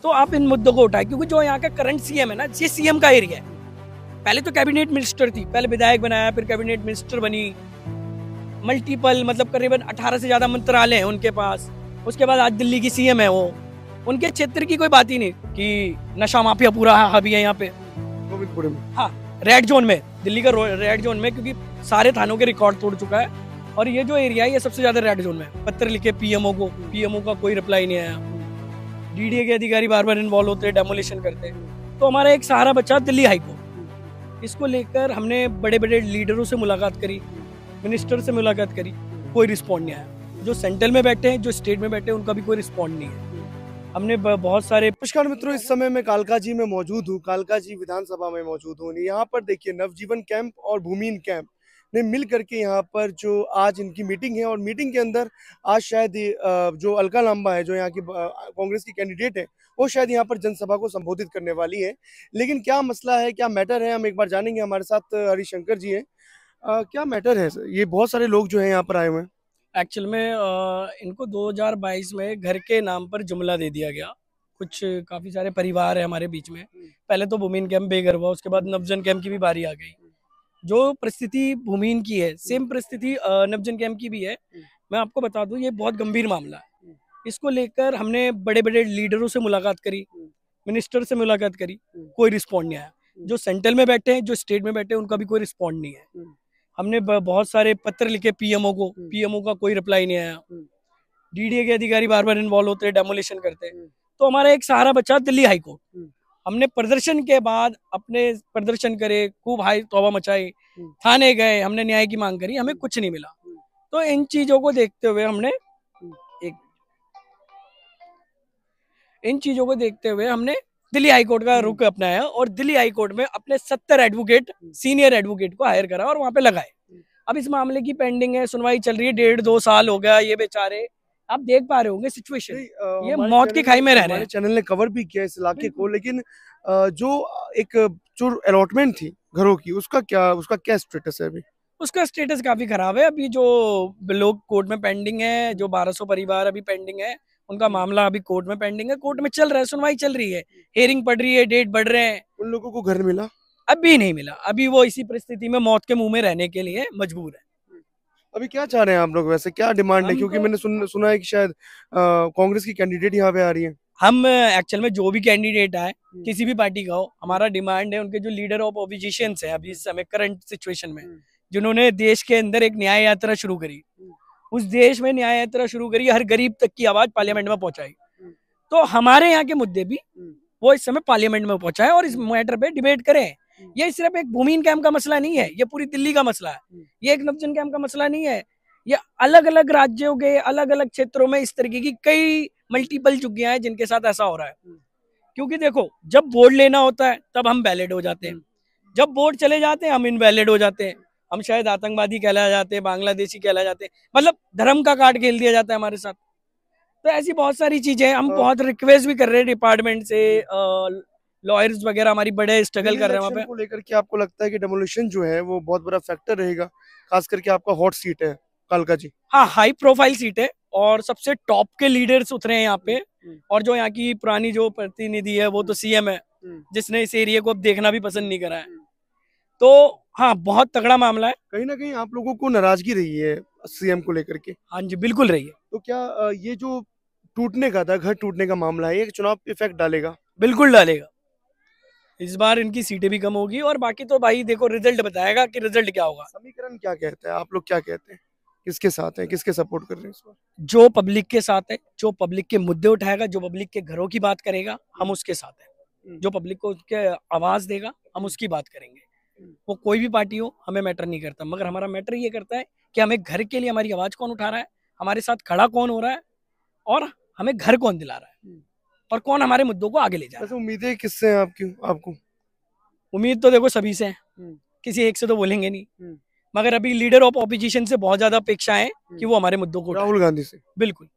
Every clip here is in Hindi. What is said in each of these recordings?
तो आप इन मुद्दों को उठाए, क्योंकि जो यहाँ का करंट सीएम है ना, ये सीएम का एरिया है। पहले तो कैबिनेट मिनिस्टर थी, पहले विधायक बनाया, फिर कैबिनेट मिनिस्टर बनी, मल्टीपल मतलब करीबन 18 से ज्यादा मंत्रालय हैं उनके पास। उसके बाद आज दिल्ली की सीएम है वो। उनके क्षेत्र की कोई बात ही नहीं कि नशा माफिया पूरा हावी है यहाँ पे गोविंदपुर में। हाँ, रेड जोन में, दिल्ली का रेड जोन में, क्योंकि सारे थानों के रिकॉर्ड तोड़ चुका है। और ये जो एरिया है ये सबसे ज्यादा रेड जोन में है। पत्र लिखे पीएमओ को, पीएमओ का कोई रिप्लाई नहीं आया। डीडीए के अधिकारी बार बार इन्वॉल्व होते, डेमोलिशन करते। तो हमारा एक सहारा बचा दिल्ली हाईकोर्ट। इसको लेकर हमने बड़े बड़े लीडरों से मुलाकात करी, मिनिस्टर से मुलाकात करी, कोई रिस्पॉन्ड नहीं आया। जो सेंट्रल में बैठे हैं, जो स्टेट में बैठे हैं, उनका भी कोई रिस्पॉन्ड नहीं है। हमने बहुत सारे। नमस्कार मित्रों, इस समय मैं कालकाजी में मौजूद हूँ, कालकाजी विधानसभा में मौजूद हूँ। यहाँ पर देखिए नवजीवन कैंप और भूमिहीन कैंप ने मिल करके यहाँ पर जो आज इनकी मीटिंग है, और मीटिंग के अंदर आज शायद जो अलका लांबा है, जो यहाँ की कांग्रेस की कैंडिडेट है, वो शायद यहाँ पर जनसभा को संबोधित करने वाली है। लेकिन क्या मसला है, क्या मैटर है, हम एक बार जानेंगे। हमारे साथ हरिशंकर जी हैं। क्या मैटर है ये बहुत सारे लोग जो है यहाँ पर आए हुए हैं? एक्चुअल में इनको 2022 में घर के नाम पर जुमला दे दिया गया। कुछ काफी सारे परिवार है हमारे बीच में। पहले तो भूमिहीन कैंप बेघर हुआ, उसके बाद नवजन कैंप की भी बारी आ गई। जो परिस्थिति भूमिहीन की है, सेम परिस्थिति नवजन कैंप की भी है। मैं आपको बता दूं, ये बहुत गंभीर मामला है। इसको लेकर हमने बड़े बड़े लीडरों से मुलाकात करी, मिनिस्टर से मुलाकात करी, कोई रिस्पॉन्ड नहीं आया। जो सेंट्रल में बैठे हैं, जो स्टेट में बैठे हैं, उनका भी कोई रिस्पॉन्ड नहीं है। हमने बहुत सारे पत्र लिखे पीएमओ को, पीएमओ का कोई रिप्लाई नहीं आया। डीडीए के अधिकारी बार बार इन्वॉल्व होते, डेमोलिशन करते। तो हमारा एक सहारा बचा दिल्ली हाईकोर्ट। हमने प्रदर्शन के बाद अपने प्रदर्शन करे, खूब हाई तौबा मचाई, थाने गए, हमने न्याय की मांग करी, हमें कुछ नहीं मिला। तो इन चीजों को देखते हुए हमने दिल्ली हाईकोर्ट का रुख अपनाया, और दिल्ली हाईकोर्ट में अपने 70 एडवोकेट, सीनियर एडवोकेट को हायर करा और वहां पे लगाए। अब इस मामले की पेंडिंग है, सुनवाई चल रही है। 1.5-2 साल हो गया। ये बेचारे, आप देख पा रहे होंगे सिचुएशन, ये मौत की खाई में रह रहे हैं। चैनल ने कवर भी किया इस इलाके को, लेकिन जो एक जो अलॉटमेंट थी घरों की, उसका क्या स्टेटस है अभी? उसका स्टेटस काफी खराब है। अभी जो लोग कोर्ट में पेंडिंग है, जो 1200 परिवार अभी पेंडिंग है, उनका मामला अभी कोर्ट में पेंडिंग है, कोर्ट में चल रहा है, सुनवाई चल रही है, हियरिंग पड़ रही है, डेट बढ़ रहे हैं। उन लोगों को घर मिला? अभी नहीं मिला। अभी वो इसी परिस्थिति में मौत के मुंह में रहने के लिए मजबूर है। अभी क्या चाह रहे हैं आप लोग, वैसे क्या डिमांड है? क्योंकि मैंने सुना है कि शायद कांग्रेस की कैंडिडेट यहाँ पे आ रही है। हम एक्चुअल में जो भी कैंडिडेट आए, किसी भी पार्टी का हो, हमारा डिमांड है उनके जो लीडर ऑफ ऑपोजिशन है अभी इस समय करंट सिचुएशन में, जिन्होंने देश के अंदर एक न्याय यात्रा शुरू करी, उस देश में न्याय यात्रा शुरू करी, हर गरीब तक की आवाज पार्लियामेंट में पहुंचाई। तो हमारे यहाँ के मुद्दे भी वो इस समय पार्लियामेंट में पहुंचाए और इस मैटर पे डिबेट करें। ये सिर्फ एक भूमिहीन कैंप का मसला नहीं है, ये पूरी दिल्ली का मसला है। ये एक नवजन कैंप का मसला नहीं है। ये अलग अलग राज्यों के अलग अलग क्षेत्रों में इस तरीके की कई मल्टीपल झुग्गियां हैं जिनके साथ ऐसा हो रहा है। क्योंकि देखो, जब वोट लेना होता है तब हम वैलिड हो जाते हैं, जब वोट चले जाते हैं हम इनवैलिड हो जाते हैं। हम शायद आतंकवादी कहलाए जाते हैं, बांग्लादेशी कहलाए जाते हैं, मतलब धर्म का कार्ड खेल दिया जाता है हमारे साथ। तो ऐसी बहुत सारी चीजें हम बहुत रिक्वेस्ट भी कर रहे हैं डिपार्टमेंट से, लॉयर्स वगैरह हमारी बड़े स्ट्रगल कर रहे हैं वहाँ पे। को लेकर के आपको लगता है कि डेमोलिशन जो है वो बहुत बड़ा फैक्टर रहेगा, खास करके आपका हॉट सीट है कालकाजी? हाँ, हाई प्रोफाइल सीट है और सबसे टॉप के लीडर्स उतरे हैं यहाँ पे। और जो यहाँ की पुरानी जो प्रतिनिधि है वो तो सीएम है, जिसने इस एरिया को अब देखना भी पसंद नहीं करा है। तो हाँ, बहुत तगड़ा मामला है। कहीं ना कहीं आप लोगों को नाराजगी रही है सीएम को लेकर के? हाँ जी, बिल्कुल रही है। तो क्या ये जो टूटने का था, घर टूटने का मामला है, ये चुनाव पे इफेक्ट डालेगा? बिल्कुल डालेगा। इस बार इनकी सीटें भी कम होगी, और बाकी तो भाई देखो रिजल्ट बताएगा कि रिजल्ट क्या होगा। समीकरण क्या कहता है, आप लोग क्या कहते हैं, किसके साथ है, किसके सपोर्ट कर रहे हैं इस बार? जो पब्लिक के साथ है, जो पब्लिक के मुद्दे उठाएगा, जो पब्लिक के घरों की बात करेगा, हम उसके साथ हैं। जो पब्लिक को उसके आवाज देगा, हम उसकी बात करेंगे। वो कोई भी पार्टी हो, हमें मैटर नहीं करता, मगर हमारा मैटर ये करता है कि हमें घर के लिए हमारी आवाज कौन उठा रहा है, हमारे साथ खड़ा कौन हो रहा है, और हमें घर कौन दिला रहा है, और कौन हमारे मुद्दों को आगे ले जा रहा है। उम्मीदें किससे हैं आपको? उम्मीद तो देखो सभी से है, किसी एक से तो बोलेंगे नहीं, मगर अभी लीडर ऑफ ऑपोजिशन से बहुत ज्यादा अपेक्षा है कि वो हमारे मुद्दों को। राहुल गांधी से? बिल्कुल।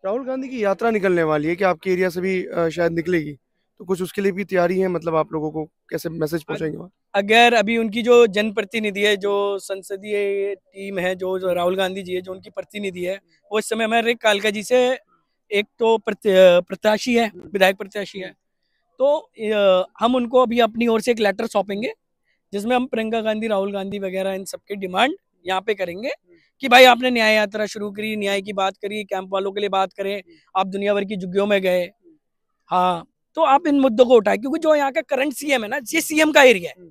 राहुल गांधी की यात्रा निकलने वाली है कि आपके एरिया से भी शायद निकलेगी, तो कुछ उसके लिए भी तैयारी है? मतलब आप लोगों को कैसे मैसेज पहुंचाएंगे? अगर अभी उनकी जो जनप्रतिनिधि है, जो संसदीय टीम है, जो राहुल गांधी जी है, जो उनकी प्रतिनिधि है, वो इस समय हमारे कालका जी से एक तो प्रत्याशी है, विधायक प्रत्याशी है, तो हम उनको अभी अपनी ओर से एक लेटर सौंपेंगे जिसमें हम प्रियंका गांधी, राहुल गांधी वगैरह इन सबकी डिमांड यहाँ पे करेंगे कि भाई आपने न्याय यात्रा शुरू करी, न्याय की बात करी, कैंप वालों के लिए बात करें, आप दुनिया भर की झुग्गियों में गए, हाँ, तो आप इन मुद्दों को उठाए, क्योंकि जो यहाँ का करंट सीएम है ना, ये सीएम का एरिया है।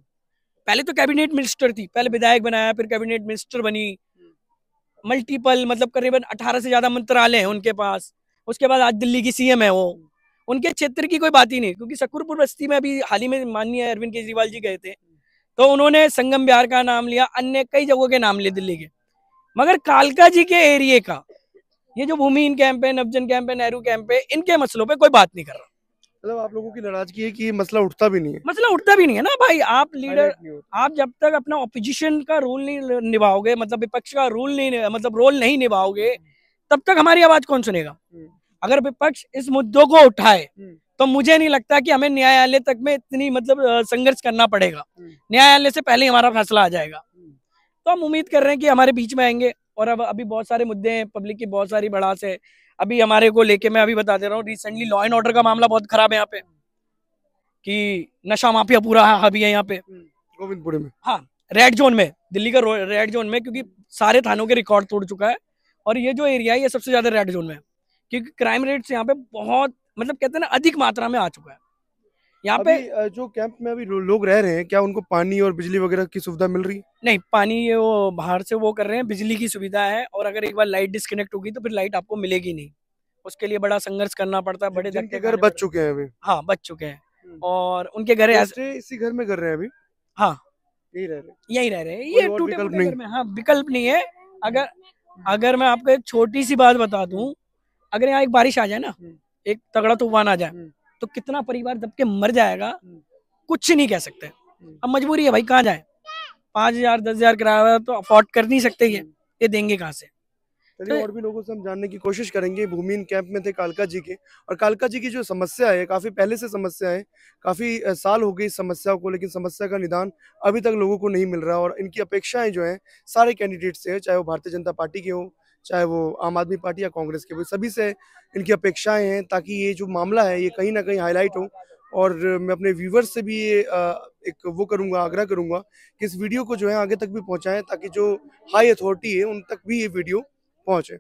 पहले तो कैबिनेट मिनिस्टर थी, पहले विधायक बनाया, फिर कैबिनेट मिनिस्टर बनी, मल्टीपल मतलब करीबन 18 से ज्यादा मंत्रालय हैं उनके पास। उसके बाद आज दिल्ली की सीएम है वो। उनके क्षेत्र की कोई बात ही नहीं, क्योंकि शकरपुर बस्ती में अभी हाल ही में माननीय अरविंद केजरीवाल जी गए थे, तो उन्होंने संगम विहार का नाम लिया, अन्य कई जगहों के नाम लिए दिल्ली के, मगर कालका जी के एरिया का, ये जो भूमिहीन कैंप है, नवजन कैंप है, नेहरू कैंप है, इनके मसलों पे कोई बात नहीं कर रहा। मतलब आप लोगों की नाराजगी है कि ये मसला उठता भी नहीं है? मसला उठता भी नहीं है ना भाई। आप लीडर, आप जब तक अपना ऑपोजिशन का रोल नहीं निभाओगे, मतलब विपक्ष का रोल नहीं, मतलब रोल नहीं निभाओगे, तब तक हमारी आवाज कौन सुनेगा? अगर विपक्ष इस मुद्दों को उठाए तो मुझे नहीं लगता कि हमें न्यायालय तक में इतनी मतलब संघर्ष करना पड़ेगा। न्यायालय से पहले हमारा फैसला आ जाएगा। तो हम उम्मीद कर रहे हैं कि हमारे बीच में आएंगे। और अब अभी बहुत सारे मुद्दे हैं, पब्लिक की बहुत सारी भड़ास है अभी हमारे को लेके। मैं अभी बता दे रहा हूँ, रिसेंटली लॉ एंड ऑर्डर का मामला बहुत खराब है यहाँ पे, कि नशा माफिया पूरा हावी है यहाँ पे गोविंदपुर में। हाँ, रेड जोन में, दिल्ली का रेड जोन में, क्योंकि सारे थानों के रिकॉर्ड तोड़ चुका है। और ये जो एरिया है ये सबसे ज्यादा रेड जोन में है, क्योंकि क्राइम रेट्स यहाँ पे बहुत मतलब कहते हैं ना अधिक मात्रा में आ चुका है यहाँ पे। जो कैंप में अभी लोग रह रहे हैं, क्या उनको पानी और बिजली वगैरह की सुविधा मिल रही है? नहीं, पानी ये वो बाहर से वो कर रहे हैं, बिजली की सुविधा है, और अगर एक बार लाइट डिस्कनेक्ट होगी तो फिर लाइट आपको मिलेगी नहीं। उसके लिए बड़ा संघर्ष करना पड़ता है, बड़े जिनके घर बच चुके हैं अभी। हाँ, बच चुके हैं, और उनके घर इसी घर में कर रहे हैं अभी। हाँ, यही रह रहे हैं, ये टूटे फूटे घर में। हाँ, विकल्प नहीं है। अगर मैं आपको एक छोटी सी बात बता दूं, अगर यहाँ एक बारिश आ जाए ना, एक तगड़ा तूफान आ जाए, तो कितना परिवार दब के मर जाएगा कुछ नहीं कह सकते। अब मजबूरी है भाई, कहाँ जाए? 5,000 10,000 किराया तो अफोर्ड कर नहीं सकते, ये देंगे कहाँ से? चलिए, और भी लोगों से हम जानने की कोशिश करेंगे। भूमिहीन कैंप में थे कालका जी के, और कालका जी की जो समस्या है काफी पहले से समस्या है, काफी साल हो गई इस समस्या को, लेकिन समस्या का निदान अभी तक लोगों को नहीं मिल रहा। और इनकी अपेक्षाएं जो हैं सारे कैंडिडेट से है, चाहे वो भारतीय जनता पार्टी के हो, चाहे वो आम आदमी पार्टी या कांग्रेस के हो, सभी से इनकी अपेक्षाएं हैं ताकि ये जो मामला है ये कहीं ना कहीं हाईलाइट हो। और मैं अपने व्यूवर्स से भी ये एक वो करूंगा, आग्रह करूंगा कि इस वीडियो को जो है आगे तक भी पहुंचाएं, ताकि जो हाई अथॉरिटी है उन तक भी ये वीडियो पहुंचे।